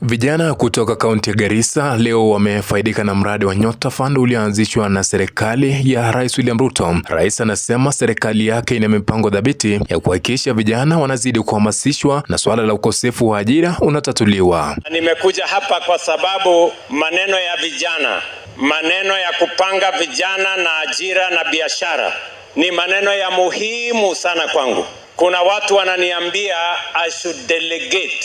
Vijana kutoka kaunti ya Garissa leo wamefaidika na mradi wa Nyota Fund ulioanzishwa na serikali ya Rais William Ruto. Rais anasema serikali yake ina mipango dhabiti ya kuhakikisha vijana wanazidi kuhamasishwa na swala la ukosefu wa ajira unatatuliwa. Nimekuja hapa kwa sababu maneno ya vijana, maneno ya kupanga vijana na ajira na biashara ni maneno ya muhimu sana kwangu. Kuna watu wananiambia I should delegate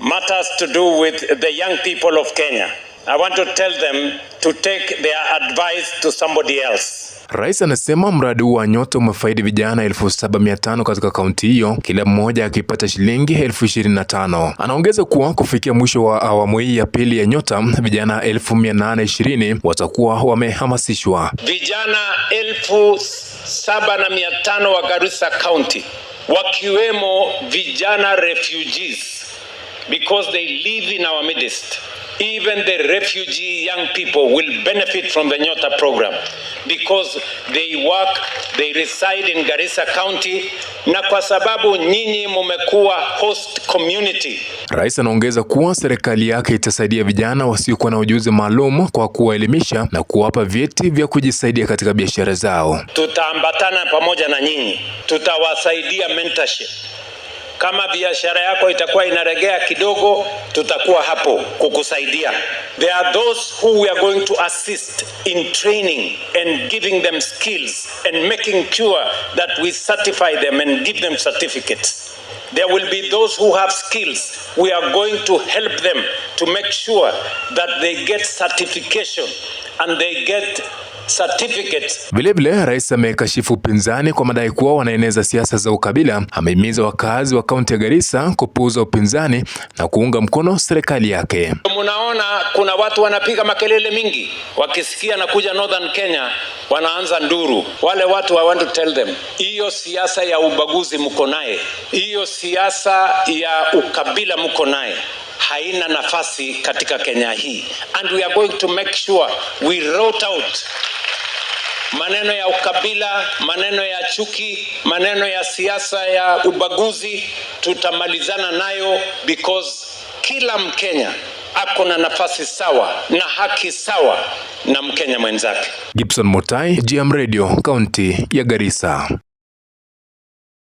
matters to do with the young people of Kenya. I want to tell them to take their advice to somebody else. Rais anasema mradi wa Nyota umefaidi vijana 7,500 katika kaunti hiyo, kila mmoja akipata shilingi 25,000. Anaongeza kuwa kufikia mwisho wa awamu hii ya pili ya Nyota, vijana 820 watakuwa wamehamasishwa. Vijana 7,500 wa Garissa County, wakiwemo vijana refugees, because they live in our midst. Even the refugee young people will benefit from the Nyota program because they work, they reside in Garissa County, na kwa sababu nyinyi mumekuwa host community. Rais anaongeza kuwa serikali yake itasaidia vijana wasiokuwa na ujuzi maalum kwa kuwaelimisha na kuwapa vyeti vya kujisaidia katika biashara zao. Tutaambatana pamoja na nyinyi, tutawasaidia mentorship. Kama biashara yako itakuwa inaregea kidogo, tutakuwa hapo kukusaidia. There are those who we are going to assist in training and giving them skills and making sure that we certify them and give them certificates. There will be those who have skills. We are going to help them to make sure that they get certification and they get certificates. Vilevile rais amekashifu upinzani kwa madai kuwa wanaeneza siasa za ukabila. Amehimiza wakazi wa kaunti ya Garissa kupuuza upinzani na kuunga mkono serikali yake. Munaona kuna watu wanapiga makelele mingi, wakisikia na kuja Northern Kenya wanaanza nduru. Wale watu I want to tell them, hiyo siasa ya ubaguzi mko naye, hiyo siasa ya ukabila mko naye, haina nafasi katika Kenya hii, and we are going to make sure we root out maneno ya ukabila, maneno ya chuki, maneno ya siasa ya ubaguzi. Tutamalizana nayo because kila Mkenya ako na nafasi sawa na haki sawa na Mkenya mwenzake. Gibson Mutai, GM Radio, kaunti ya Garissa.